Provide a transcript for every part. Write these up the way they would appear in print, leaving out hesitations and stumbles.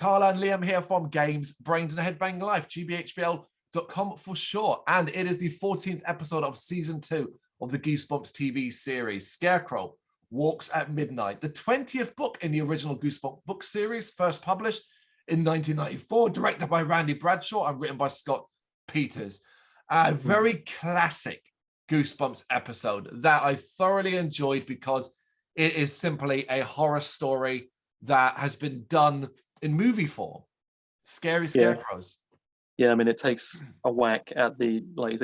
Carl and Liam here from Games, Brains and a Head-Banging Life, gbhblofficial.com for short. And it is the 14th episode of season 2 of the Goosebumps TV series, Scarecrow Walks at Midnight, the 20th book in the original Goosebumps book series, first published in 1994, directed by Randy Bradshaw and written by Scott Peters. A very classic Goosebumps episode that I thoroughly enjoyed because it is simply a horror story that has been done in movie form. Scary scarecrows. Yeah, I mean, it takes a whack at the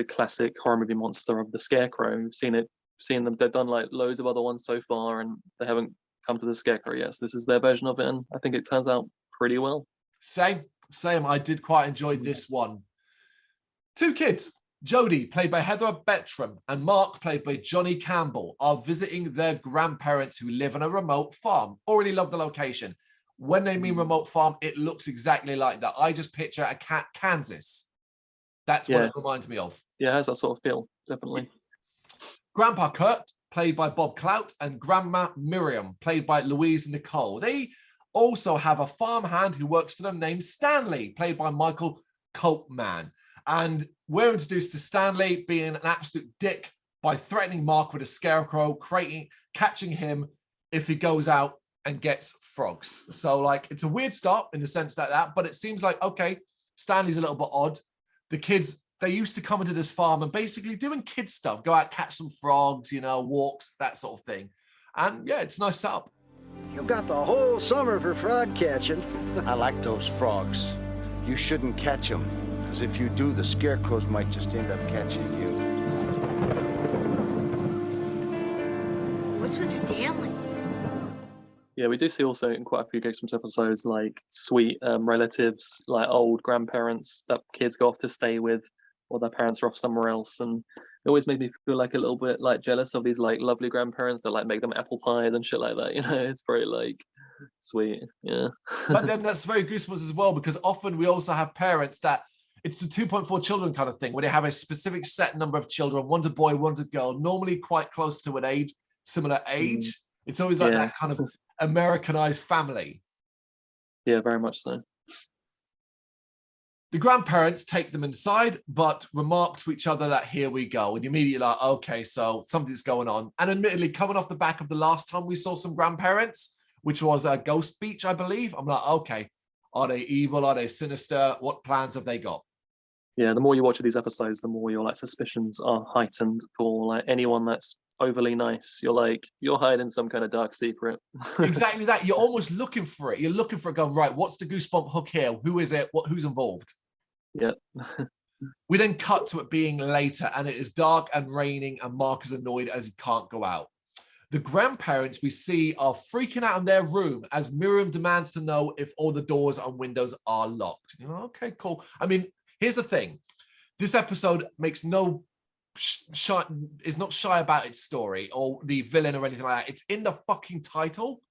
classic horror movie monster of the Scarecrow. We've seen them. They've done like loads of other ones so far, and they haven't come to the Scarecrow yet. So this is their version of it, and I think it turns out pretty well. Same. I did quite enjoy this one. Two kids, Jodie, played by Heather Bettram, and Mark, played by Johnny Campbell, are visiting their grandparents who live on a remote farm. Already love the location. When they mean remote farm, it looks exactly like that. I just picture a Kansas. That's what it reminds me of. Yeah, it has that sort of feel, definitely. Grandpa Kurt, played by Bob Clout, and Grandma Miriam, played by Louise Nicole. They also have a farmhand who works for them named Stanley, played by Michael Coltman. And we're introduced to Stanley being an absolute dick by threatening Mark with a scarecrow, catching him if he goes out and gets frogs. So like, it's a weird start in the sense like that, but it seems like, okay, Stanley's a little bit odd. The kids, they used to come into this farm and basically doing kid stuff, go out, catch some frogs, you know, walks, that sort of thing. And yeah, it's a nice setup. You got the whole summer for frog catching. I like those frogs. You shouldn't catch them, because if you do, the scarecrows might just end up catching you. What's with Stanley? Yeah, we do see also in quite a few Goosebumps episodes, like sweet relatives, like old grandparents that kids go off to stay with, or their parents are off somewhere else. And it always made me feel like a little bit like jealous of these like lovely grandparents that like make them apple pies and shit like that. You know, it's very like sweet. Yeah. But then that's very Goosebumps as well, because often we also have parents that it's the 2.4 children kind of thing, where they have a specific set number of children. One's a boy, one's a girl, normally quite close to an age, similar age. It's always like that kind of Americanized family. Yeah, very much so. The grandparents take them inside, but remark to each other that here we go. And you're immediately like, okay, so something's going on. And admittedly, coming off the back of the last time we saw some grandparents, which was a Ghost Beach, I believe, I'm like, okay, are they evil? Are they sinister? What plans have they got? Yeah, the more you watch these episodes, the more your like suspicions are heightened for like anyone that's overly nice. You're hiding some kind of dark secret. Exactly that. You're almost looking for it. You're looking for it going, right, what's the goosebump hook here? Who is it? Who's involved? Yeah. We then cut to it being later, and it is dark and raining, and Mark is annoyed as he can't go out. The grandparents we see are freaking out in their room as Miriam demands to know if all the doors and windows are locked. You know, okay, cool. I mean, here's the thing. This episode makes no is not shy about its story or the villain or anything like that. It's in the fucking title.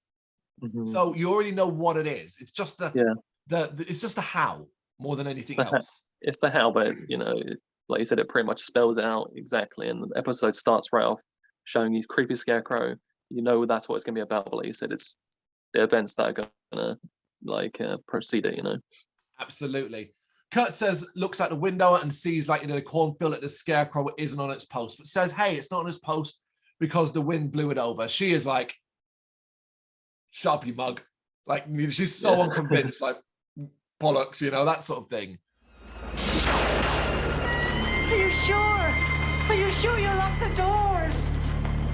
So you already know what it is. It's just it's just the how more than anything else. It's the how, but you know, like you said, it pretty much spells it out exactly. And the episode starts right off showing you creepy scarecrow. You know that's what it's going to be about. But like you said, it's the events that are going to proceed it. You know, absolutely. Kurt looks out the window and sees like, you know, the cornfield that the scarecrow isn't on its post, but says, hey, it's not on its post because the wind blew it over. She is like, shut up, you mug. Like, she's so unconvinced, like, bollocks, you know, that sort of thing. Are you sure? Are you sure you locked the doors?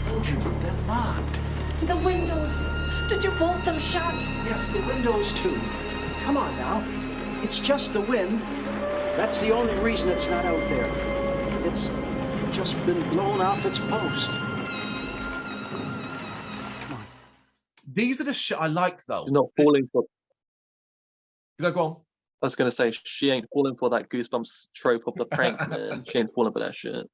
Told you, they're locked. The windows. Did you bolt them shut? Yes, the windows too. Come on now. It's just the wind. That's the only reason it's not out there. It's just been blown off its post. Come on. These are the shit I like, though. You're not falling for... Did I go on? I was going to say, she ain't falling for that Goosebumps trope of the prank, man. She ain't falling for that shit.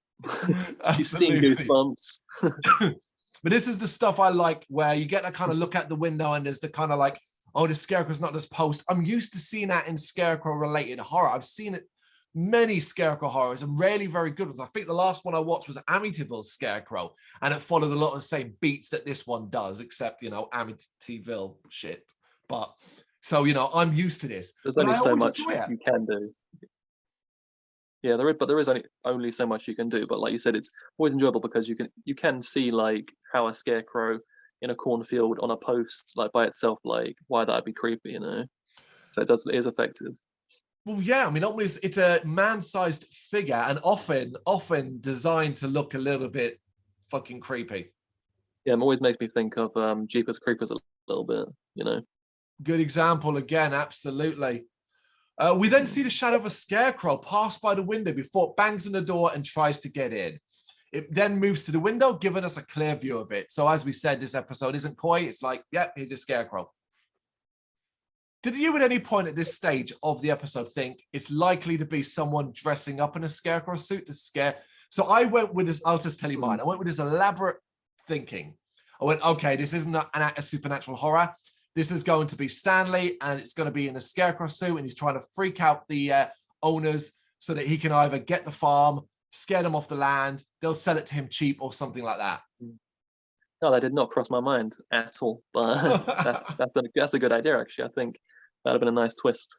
She's seen Goosebumps. But this is the stuff I like, where you get to kind of look at the window and there's the kind of like, oh, the scarecrow's not this post. I'm used to seeing that in scarecrow-related horror. I've seen it many scarecrow horrors and rarely very good ones. I think the last one I watched was Amityville's Scarecrow, and it followed a lot of the same beats that this one does, except, you know, Amityville shit. But So, I'm used to this. There's But only I so always much enjoy it. you can do. Yeah, there is only so much you can do. But like you said, it's always enjoyable because you can see like how a scarecrow in a cornfield on a post like by itself, like why that'd be creepy, So it is effective. Well, yeah, I mean, it's a man-sized figure and often designed to look a little bit fucking creepy. Yeah, it always makes me think of Jeepers Creepers a little bit. Good example again, absolutely. We then see the shadow of a scarecrow pass by the window before it bangs on the door and tries to get in. It then moves to the window, giving us a clear view of it. So as we said, this episode isn't coy. It's like, yep, here's a scarecrow. Did you at any point at this stage of the episode think it's likely to be someone dressing up in a scarecrow suit to scare? So I went with this, I'll just tell you mine. I went with this elaborate thinking. I went, okay, this isn't a supernatural horror. This is going to be Stanley, and it's going to be in a scarecrow suit, and he's trying to freak out the owners so that he can either get the farm, scare them off the land, they'll sell it to him cheap or something like that. No, that did not cross my mind at all. But that's a good idea, actually. I think that'd have been a nice twist.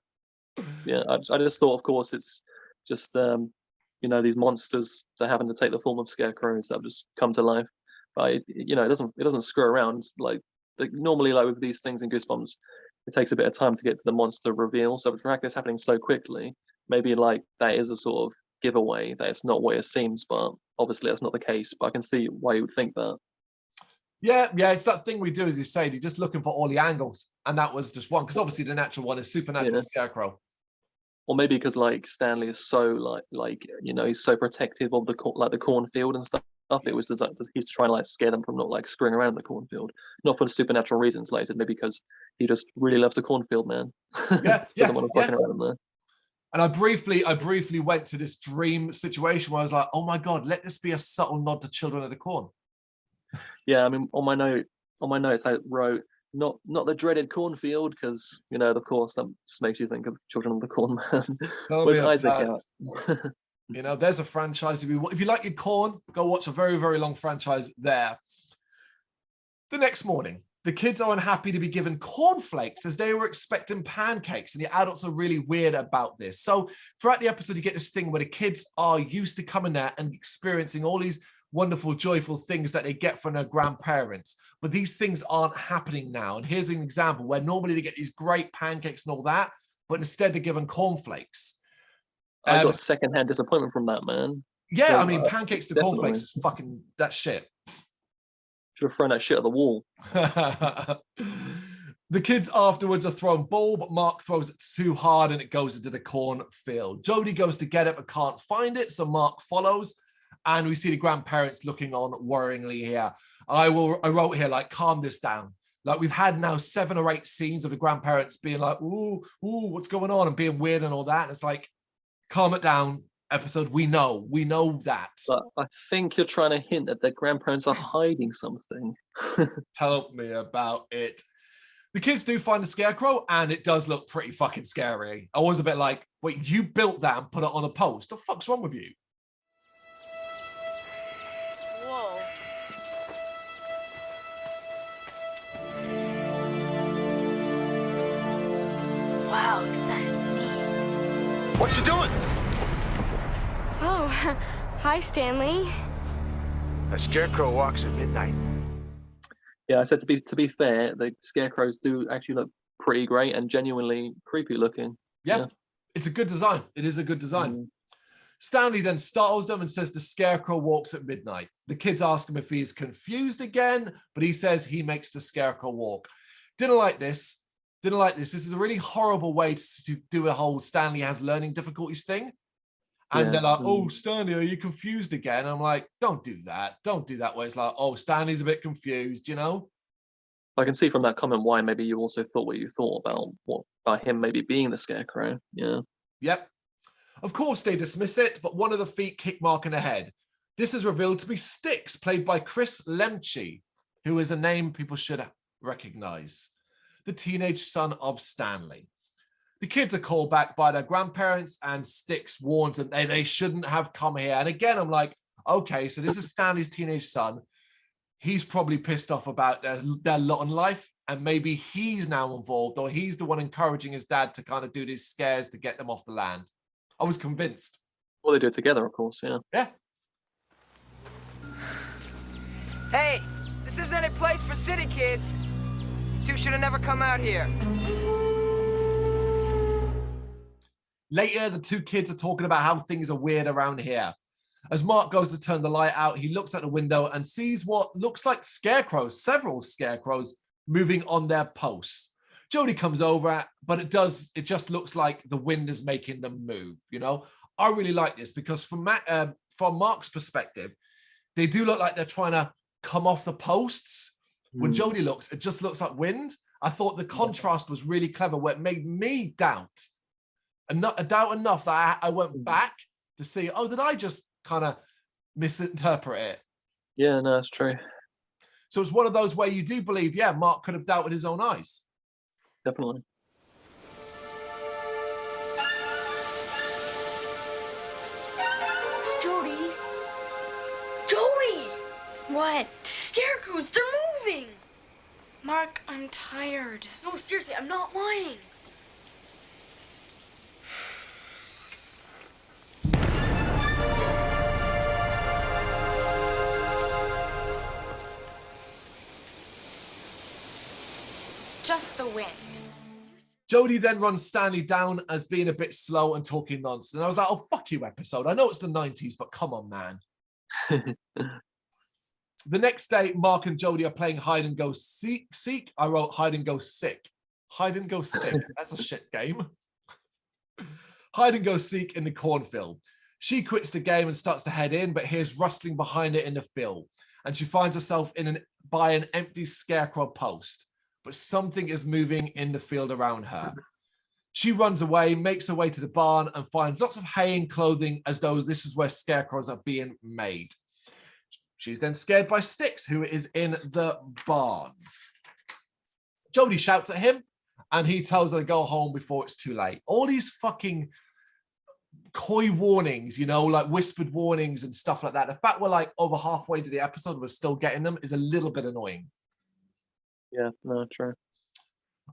Yeah, I just thought, of course, it's just these monsters that happen to take the form of scarecrows that have just come to life. But it doesn't screw around like normally, like with these things in Goosebumps, it takes a bit of time to get to the monster reveal. So the fact it's happening so quickly, maybe like that is a sort of giveaway that it's not what it seems. But obviously that's not the case. But I can see why you would think that. Yeah, it's that thing we do, as you say, you're just looking for all the angles, and that was just one, because obviously the natural one is supernatural scarecrow. Or maybe because like Stanley is so he's so protective of the cornfield and stuff. It was just he's trying to like scare them from not like screwing around the cornfield, not for supernatural reasons. Like I said, maybe because he just really loves the cornfield, man. Yeah. Doesn't want to fucking around there. And I briefly went to this dream situation where I was like, oh my god, let this be a subtle nod to Children of the Corn. Yeah, I mean, on my notes I wrote not the dreaded cornfield because of course that just makes you think of Children of the Corn, man. Where's Isaac out? There's a franchise. If you like your corn, go watch a very, very long franchise there. The next morning, the kids are unhappy to be given cornflakes as they were expecting pancakes, and the adults are really weird about this. So throughout the episode, you get this thing where the kids are used to coming there and experiencing all these wonderful, joyful things that they get from their grandparents. But these things aren't happening now. And here's an example where normally they get these great pancakes and all that, but instead they're given cornflakes. I got secondhand disappointment from that, man. Yeah, So, I mean, pancakes to definitely. cornflakes is fucking that shit. Should have thrown that shit at the wall. The kids afterwards are thrown ball, but Mark throws it too hard and it goes into the cornfield. Jody goes to get it but can't find it, so Mark follows. And we see the grandparents looking on worryingly here. I wrote here, like, calm this down. Like, we've had now 7 or 8 scenes of the grandparents being like, ooh, what's going on? And being weird and all that. And it's like, calm it down, episode. We know that. But I think you're trying to hint that their grandparents are hiding something. Tell me about it. The kids do find the scarecrow, and it does look pretty fucking scary. I was a bit like, wait, you built that and put it on a post? The fuck's wrong with you? Whoa. Wow, is that neat? What you doing? Oh, hi, Stanley. A scarecrow walks at midnight. Yeah, I said to be fair, the scarecrows do actually look pretty great and genuinely creepy looking. Yeah. It's a good design. It is a good design. Mm. Stanley then startles them and says the scarecrow walks at midnight. The kids ask him if he's confused again, but he says he makes the scarecrow walk. Didn't like this. This is a really horrible way to do a whole Stanley has learning difficulties thing. And they're like, oh, Stanley, are you confused again? I'm like, don't do that. Don't do that where it's like, oh, Stanley's a bit confused, I can see from that comment why maybe you also thought what you thought about him maybe being the scarecrow. Yeah. Yep. Of course, they dismiss it, but one of the feet kick Mark in the head. This is revealed to be Styx, played by Chris Lemche, who is a name people should recognize. The teenage son of Stanley. The kids are called back by their grandparents, and Styx warns them they shouldn't have come here. And again, I'm like, okay, so this is Stanley's teenage son. he's probably pissed off about their lot in life, and maybe he's now involved, or he's the one encouraging his dad to kind of do these scares to get them off the land. I was convinced. Well, they do it together, of course, yeah. Yeah. Hey, this isn't any place for city kids. You two should have never come out here. Later, the two kids are talking about how things are weird around here. As Mark goes to turn the light out, he looks out the window and sees what looks like scarecrows, several scarecrows, moving on their posts. Jody comes over, but it just looks like the wind is making them move, you know? I really like this because from Mark's perspective, they do look like they're trying to come off the posts. When Jody looks, it just looks like wind. I thought the contrast was really clever, where it made me doubt enough that I went back to see, oh, did I just kind of misinterpret it? Yeah, no, that's true. So it's one of those where you do believe, yeah, Mark could have doubted his own eyes. Definitely. Jody! Jody! What? Scarecrows, they're moving! Mark, I'm tired. No, seriously, I'm not lying. It's just the wind. Jody then runs Stanley down as being a bit slow and talking nonsense. And I was like, oh, fuck you, episode. I know it's the 90s, but come on, man. The next day, Mark and Jody are playing hide and go seek. I wrote hide and go sick. Hide and go sick. That's a shit game. Hide and go seek in the cornfield. She quits the game and starts to head in, but hears rustling behind it in the field. And she finds herself by an empty scarecrow post. But something is moving in the field around her. She runs away, makes her way to the barn, and finds lots of hay and clothing, as though this is where scarecrows are being made. She's then scared by Sticks, who is in the barn. Jody shouts at him, and he tells her to go home before it's too late. All these fucking coy warnings, you know, like whispered warnings and stuff like that. The fact we're like over halfway to the episode, we're still getting them, is a little bit annoying. Yeah, no, true.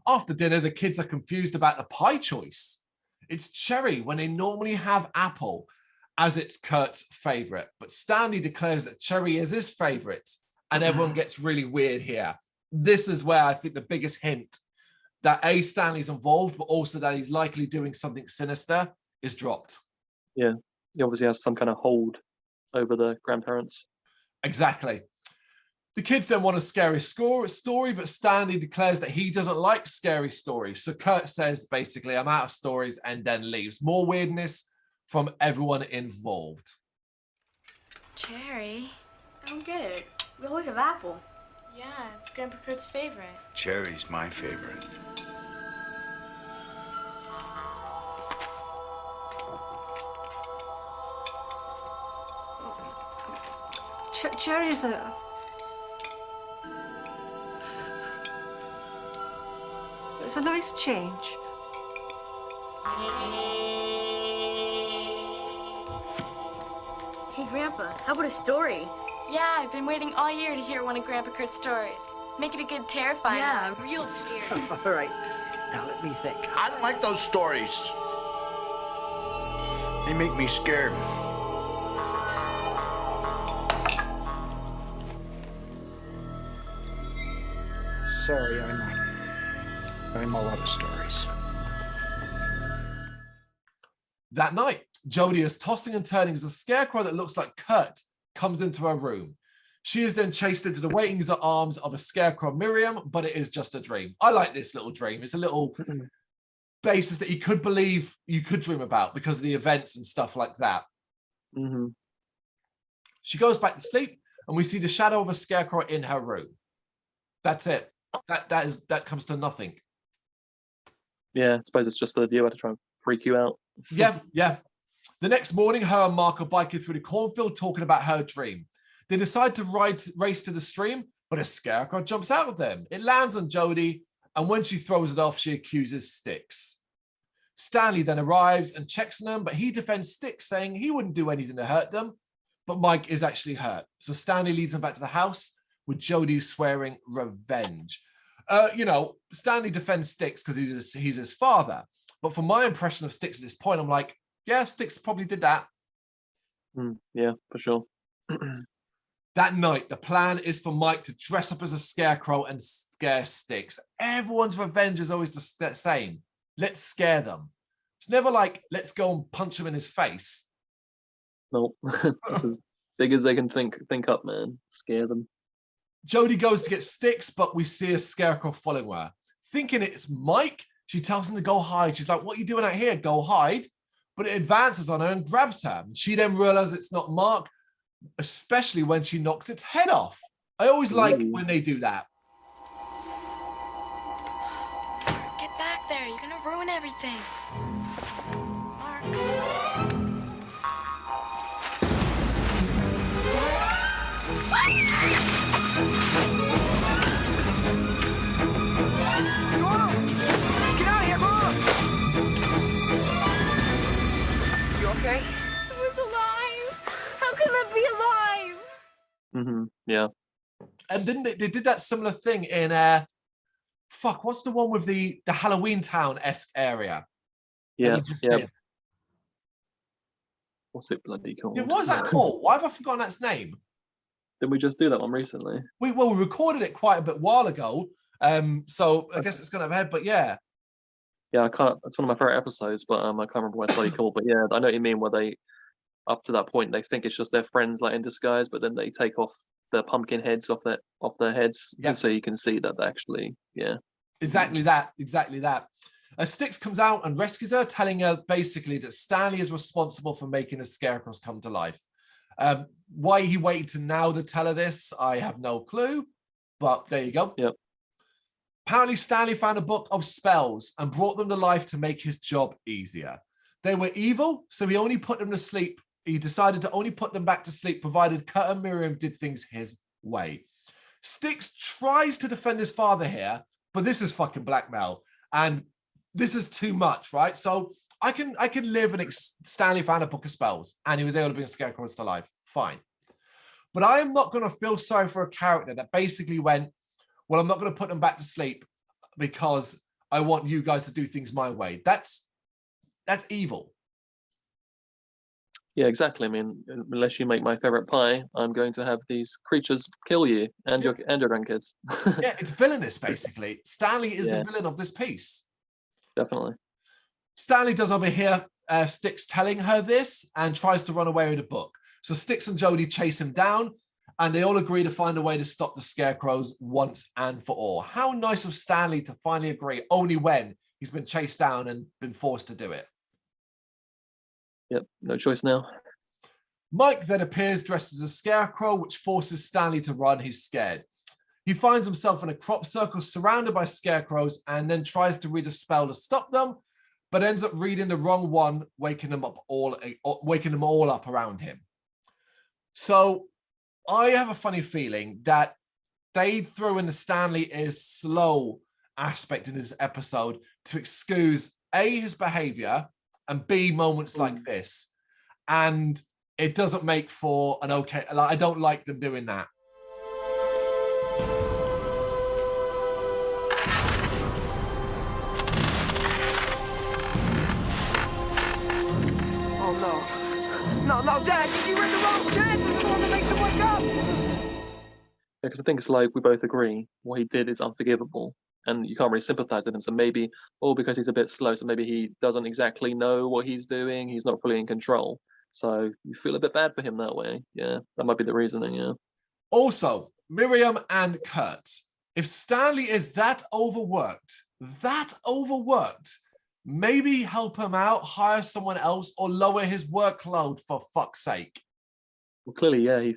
After dinner, the kids are confused about the pie choice. It's cherry when they normally have apple, as it's Kurt's favorite. But Stanley declares that cherry is his favorite, and everyone gets really weird here. This is where I think the biggest hint that A, Stanley's involved, but also that he's likely doing something sinister is dropped. Yeah, he obviously has some kind of hold over the grandparents. Exactly. The kids then want a scary story, but Stanley declares that he doesn't like scary stories. So Kurt says, basically, I'm out of stories, and then leaves. More weirdness from everyone involved. Cherry? I don't get it. We always have apple. Yeah, it's Grandpa Kurt's favorite. Cherry's my favorite. Cherry's it's a nice change. Hey, Grandpa, how about a story? Yeah, I've been waiting all year to hear one of Grandpa Kurt's stories. Make it a good terrifying Yeah, one. real scary. All right, now let me think. I don't like those stories. They make me scared. Sorry, I'm all out of stories. That night, Jody is tossing and turning as a scarecrow that looks like Kurt comes into her room. She is then chased into the waiting arms of a scarecrow Miriam, but it is just a dream. I like this little dream. It's a little basis that you could believe you could dream about because of the events and stuff like that. Mm-hmm. She goes back to sleep, and we see the shadow of a scarecrow in her room. That's it. That comes to nothing. Yeah, I suppose it's just for the viewer to try and freak you out. Yeah. The next morning, her and Mark are biking through the cornfield talking about her dream. They decide to race to the stream, but a scarecrow jumps out of them. It lands on Jody, and when she throws it off, she accuses Sticks. Stanley then arrives and checks on them, but he defends Sticks, saying he wouldn't do anything to hurt them, but Mike is actually hurt. So Stanley leads them back to the house, with Jody swearing revenge. You know, Stanley defends Sticks because he's his father. But from my impression of Sticks at this point, I'm like, yeah, Sticks probably did that. Yeah, for sure. That night, the plan is for Mike to dress up as a scarecrow and scare Sticks. Everyone's revenge is always the same. Let's scare them. It's never like, let's go and punch him in his face. No, it's as big as they can think up, man. Scare them. Jody goes to get Sticks, but we see a scarecrow following her. Thinking it's Mike, she tells him to go hide. She's like, what are you doing out here? Go hide. But it advances on her and grabs her. She then realizes it's not Mark, especially when she knocks its head off. I always like when they do that. Get back there. You're gonna ruin everything. Mark. Go on! Get out of here, go on! You okay? I was alive. How can that be alive? Yeah. And then they did that similar thing in what's the one with the Halloween Town-esque area? Yeah. Did? What's it bloody called? Yeah, what is that called? Why have I forgotten its name? Didn't we just do that one recently? We recorded it quite a bit while ago. So I guess it's gonna have a head, but yeah. Yeah, I can't. It's one of my favorite episodes, but I can't remember what it's bloody called. But yeah, I know what you mean. Where they, up to that point, they think it's just their friends like in disguise, but then they take off the pumpkin heads off their heads, so you can see that they actually, Exactly that. Sticks comes out and rescues her, telling her basically that Stanley is responsible for making the scarecrows come to life. Why he waited to now to tell her this, I have no clue, but there you go. Yep. Apparently, Stanley found a book of spells and brought them to life to make his job easier. They were evil, so he only put them to sleep. He decided to only put them back to sleep, provided Kurt and Miriam did things his way. Sticks tries to defend his father here, but this is fucking blackmail. And this is too much, right? So I can live and Stanley found a book of spells and he was able to bring scarecrows to life. Fine. But I am not going to feel sorry for a character that basically went, well, I'm not going to put them back to sleep because I want you guys to do things my way. That's evil. Yeah, exactly. I mean, unless you make my favorite pie, I'm going to have these creatures kill you and your grandkids. Yeah, it's villainous, basically. Stanley is the villain of this piece. Definitely. Stanley does overhear Sticks telling her this and tries to run away with the book. So Sticks and Jody chase him down and they all agree to find a way to stop the scarecrows once and for all. How nice of Stanley to finally agree, only when he's been chased down and been forced to do it. Yep, no choice now. Mike then appears dressed as a scarecrow, which forces Stanley to run. He's scared. He finds himself in a crop circle surrounded by scarecrows and then tries to read a spell to stop them, but ends up reading the wrong one, waking them all up around him. So I have a funny feeling that they threw in the Stanley is slow aspect in this episode to excuse A, his behavior, and B, moments like this. And it doesn't make for an okay, like, I don't like them doing that. Oh no. No, Dad, you read the wrong check. This is the one that makes him wake up. Yeah, because I think it's like we both agree what he did is unforgivable. And you can't really sympathize with him. So maybe, because he's a bit slow, so maybe he doesn't exactly know what he's doing. He's not fully in control. So you feel a bit bad for him that way. Yeah, that might be the reasoning, yeah. Also, Miriam and Kurt, if Stanley is that overworked, maybe help him out, hire someone else, or lower his workload for fuck's sake. Well, clearly, yeah,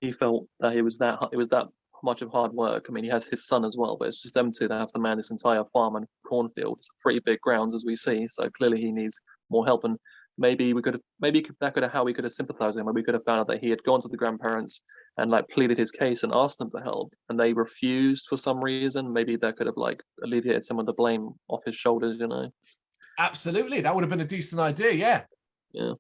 he felt that it was that much of hard work. I mean, he has his son as well, but it's just them two that have to man this entire farm and cornfield. It's pretty big grounds, as we see. So clearly, he needs more help. And maybe we could have sympathized with him. We could have found out that he had gone to the grandparents and like pleaded his case and asked them for help, and they refused for some reason. Maybe that could have like alleviated some of the blame off his shoulders, you know. Absolutely, that would have been a decent idea. Yeah. Yeah.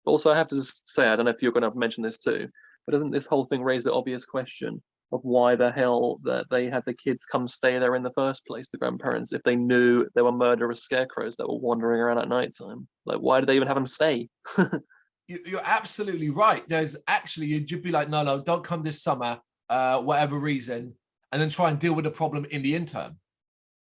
Also, I have to just say, I don't know if you're going to mention this too, but doesn't this whole thing raise the obvious question? of why the hell that they had the kids come stay there in the first place, the grandparents, if they knew there were murderous scarecrows that were wandering around at night time. Like, why did they even have them stay? You're absolutely right. There's actually, you'd be like, no, don't come this summer, whatever reason, and then try and deal with the problem in the interim.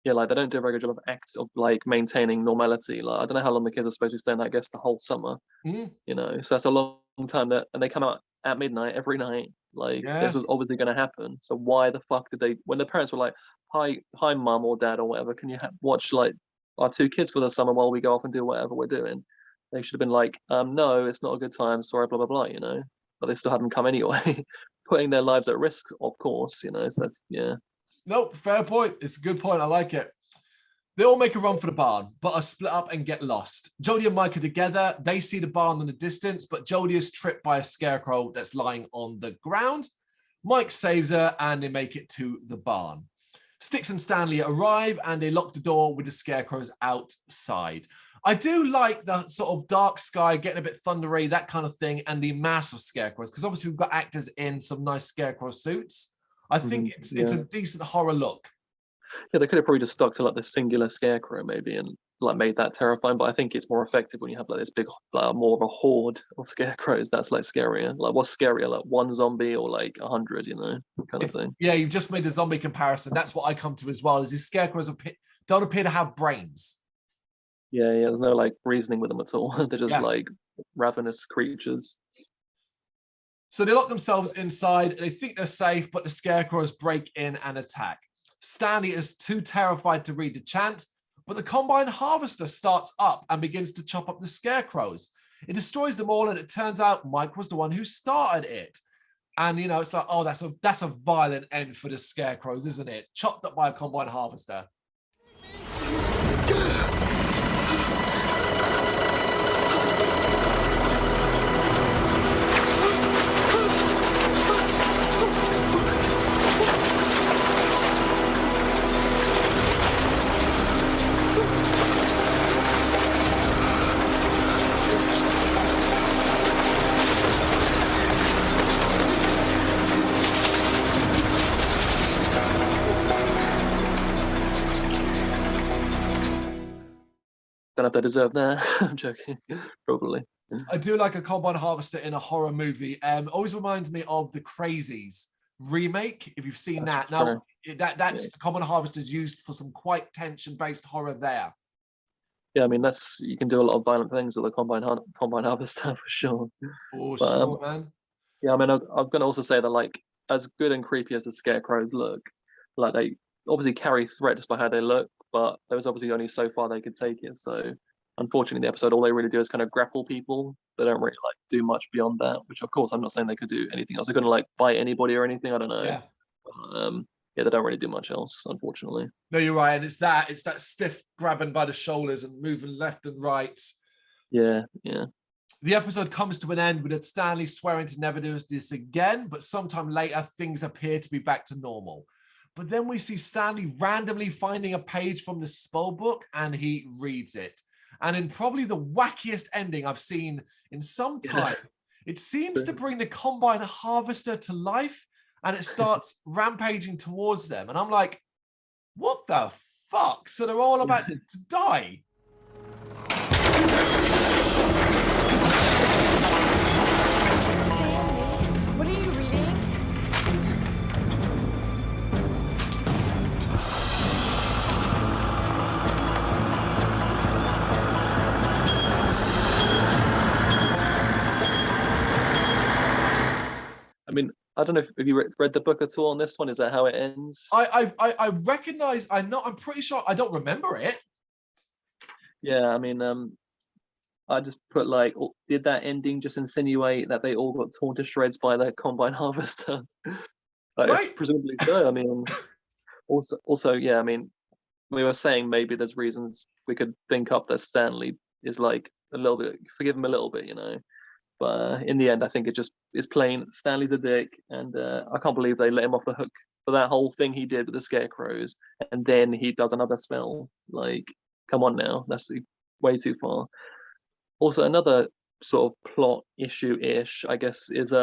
Yeah, like they don't do a very good job of like maintaining normality. Like, I don't know how long the kids are supposed to stay in that, I guess the whole summer. Mm. You know, so that's a long time and they come out at midnight every night. Like, this was obviously going to happen. So why the fuck did they, when the parents were like, hi mum or dad or whatever, can you watch like our 2 kids for the summer while we go off and do whatever we're doing? They should have been like, no, it's not a good time, sorry, blah blah blah, you know. But they still had them come anyway, putting their lives at risk, of course, you know. So that's, yeah. Nope, fair point. It's a good point. I like it. They all make a run for the barn, but are split up and get lost. Jodie and Mike are together. They see the barn in the distance, but Jodie is tripped by a scarecrow that's lying on the ground. Mike saves her and they make it to the barn. Styx and Stanley arrive and they lock the door with the scarecrows outside. I do like the sort of dark sky, getting a bit thundery, that kind of thing, and the mass of scarecrows, because obviously we've got actors in some nice scarecrow suits. I think it's a decent horror look. Yeah, they could have probably just stuck to like the singular scarecrow maybe and like made that terrifying, but I think it's more effective when you have like this big, like more of a horde of scarecrows. That's like scarier. Like, what's scarier, like 1 zombie or like 100, you know, kind of thing. Yeah, you've just made a zombie comparison. That's what I come to as well, is these scarecrows don't appear to have brains. Yeah, there's no like reasoning with them at all. They're just like ravenous creatures. So they lock themselves inside. They think they're safe, but the scarecrows break in and attack. Stanley is too terrified to read the chant, but the combine harvester starts up and begins to chop up the scarecrows. It destroys them all, and it turns out Mike was the one who started it. And, you know, it's like, oh, that's a violent end for the scarecrows, isn't it? Chopped up by a combine harvester. Don't know if they deserve that. I'm joking. Probably. I do like a combine harvester in a horror movie. Always reminds me of the Crazies remake, if you've seen that. Now, that's combine harvesters used for some quite tension-based horror there. Yeah, I mean, you can do a lot of violent things with a combine harvester for sure. For sure, man. Yeah, I mean, I'm going to also say that, like, as good and creepy as the scarecrows look, like, they obviously carry threat just by how they look, but there was obviously only so far they could take it. So unfortunately, the episode, all they really do is kind of grapple people. They don't really like do much beyond that, which of course I'm not saying they could do anything else. They're going to like bite anybody or anything. I don't know. Yeah. Yeah, they don't really do much else, unfortunately. No, you're right. And it's that stiff grabbing by the shoulders and moving left and right. Yeah. The episode comes to an end with Stanley swearing to never do this again, but sometime later, things appear to be back to normal. But then we see Stanley randomly finding a page from the spell book and he reads it. And in probably the wackiest ending I've seen in some time, it seems to bring the combine harvester to life and it starts rampaging towards them. And I'm like, what the fuck? So they're all about to die. Stanley, what are you reading? I mean, I don't know if you read the book at all on this one. Is that how it ends? I recognize. I'm pretty sure. I don't remember it. Yeah, I mean, I just put like, did that ending just insinuate that they all got torn to shreds by the combine harvester? Like, Right. Presumably so. I mean, also, yeah. I mean, we were saying maybe there's reasons we could think up that Stanley is like a little bit, forgive him a little bit, you know. But in the end, I think it just is plain Stanley's a dick, and I can't believe they let him off the hook for that whole thing he did with the scarecrows, and then he does another spell. Like, come on now, that's way too far. Also, another sort of plot issue-ish, I guess, is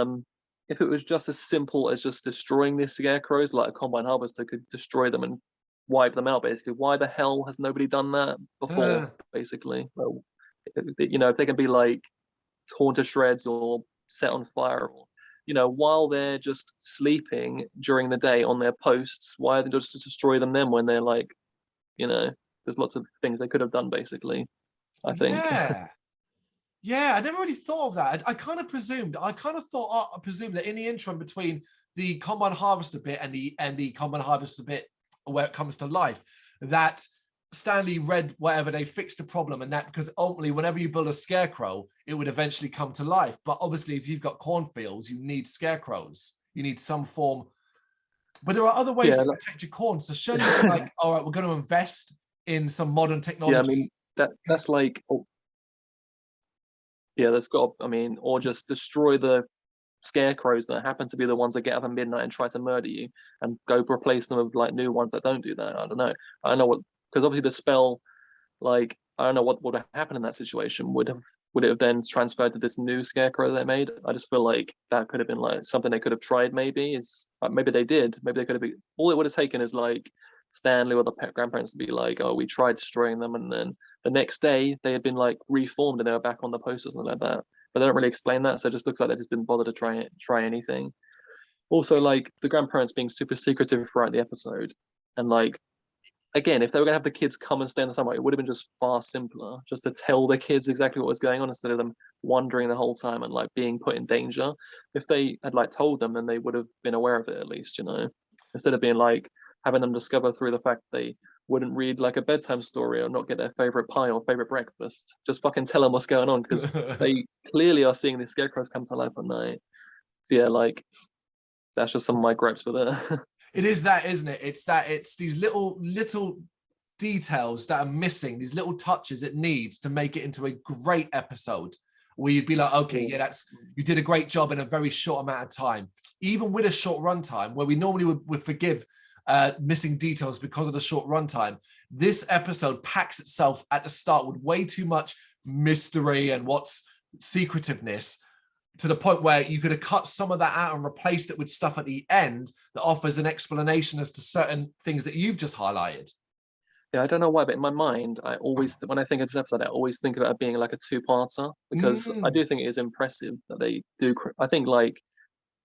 if it was just as simple as just destroying these scarecrows, like a combine harvester could destroy them and wipe them out, basically. Why the hell has nobody done that before, basically? Well, you know, if they can be like torn to shreds or set on fire, or, you know, while they're just sleeping during the day on their posts, why are they just to destroy them then when they're like, you know, there's lots of things they could have done, basically, I think. Yeah, I never really thought of that. I kind of presumed that in the interim between the combine harvester bit and the combine harvester bit where it comes to life, that Stanley read whatever, they fixed the problem, and that because ultimately whenever you build a scarecrow, it would eventually come to life. But obviously if you've got cornfields, you need scarecrows. You need some form. But there are other ways to protect your corn. So surely you're like, all right, we're going to invest in some modern technology. Yeah, I mean, that's like... Yeah, there's got, I mean, or just destroy the scarecrows that happen to be the ones that get up at midnight and try to murder you, and go replace them with like new ones that don't do that. I don't know. I don't know what, because obviously the spell, like, I don't know what would have happened in that situation. Would it have then transferred to this new scarecrow they made? I just feel like that could have been like something they could have tried. Maybe maybe they did. Maybe they could have been. All it would have taken is like Stanley or the pet grandparents to be like, oh, we tried destroying them, and then the next day they had been like reformed and they were back on the post or something like that. But they don't really explain that, so it just looks like they just didn't bother to try anything. Also, like the grandparents being super secretive throughout the episode, and like, again, if they were gonna have the kids come and stay in the summer, it would have been just far simpler just to tell the kids exactly what was going on instead of them wandering the whole time and like being put in danger. If they had like told them, then they would have been aware of it at least, you know, instead of being like having them discover through the fact they wouldn't read like a bedtime story or not get their favorite pie or favorite breakfast. Just fucking tell them what's going on, because they clearly are seeing these scarecrows come to life at night. So yeah, like that's just some of my gripes with it. It is that, isn't it? It's these little details that are missing, these little touches it needs to make it into a great episode where you'd be like, okay, yeah, you did a great job in a very short amount of time. Even with a short runtime, where we normally would forgive missing details because of the short runtime, this episode packs itself at the start with way too much mystery and what's secretiveness, to the point where you could have cut some of that out and replaced it with stuff at the end that offers an explanation as to certain things that you've just highlighted. Yeah, I don't know why, but in my mind, I always, when I think of this episode, I always think about it being like a two-parter, because I do think it is impressive that they do. I think like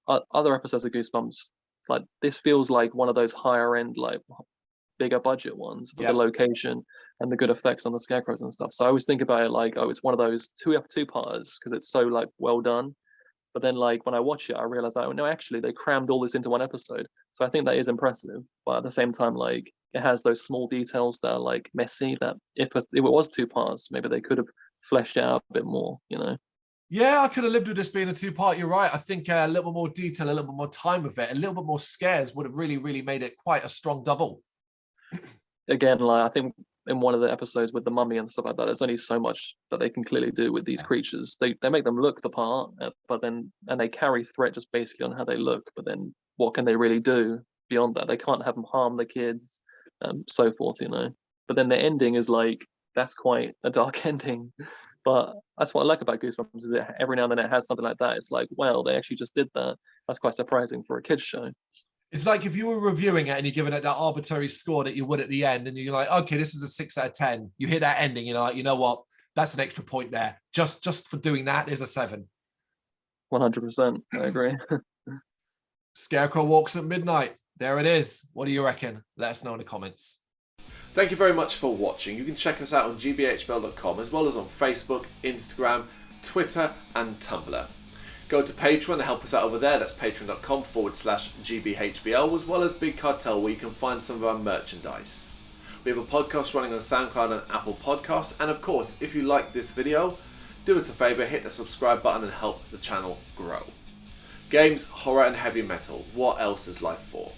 other episodes of Goosebumps, like this feels like one of those higher end, like bigger budget ones with the location and the good effects on the scarecrows and stuff. So I always think about it like, oh, it's one of those two-parters because it's so like well done. But then like when I watch it, I realize that, oh no, actually they crammed all this into one episode. So I think that is impressive. But at the same time, like it has those small details that are like messy, that if it was two parts, maybe they could have fleshed it out a bit more, you know? Yeah, I could have lived with this being a two-part. You're right. I think a little bit more detail, a little bit more time with it, a little bit more scares would have really, really made it quite a strong double. Again, like I think in one of the episodes with the mummy and stuff like that, there's only so much that they can clearly do with these creatures. They make them look the part, but then they carry threat just basically on how they look. But then what can they really do beyond that? They can't have them harm the kids, so forth, you know. But then the ending is like, that's quite a dark ending. But that's what I like about Goosebumps, is that every now and then it has something like that. It's like, well, they actually just did that. That's quite surprising for a kid's show. It's like if you were reviewing it and you're giving it that arbitrary score that you would at the end, and you're like, okay, this is a 6 out of 10. You hit that ending, you're like, you know what? That's an extra point there. Just for doing that, there's a 7. 100%. I agree. Scarecrow Walks at Midnight. There it is. What do you reckon? Let us know in the comments. Thank you very much for watching. You can check us out on gbhbl.com, as well as on Facebook, Instagram, Twitter and Tumblr. Go to Patreon and help us out over there. That's patreon.com/gbhbl, as well as Big Cartel, where you can find some of our merchandise. We have a podcast running on SoundCloud and Apple Podcasts. And of course, if you like this video, do us a favour, hit the subscribe button and help the channel grow. Games, horror and heavy metal. What else is life for?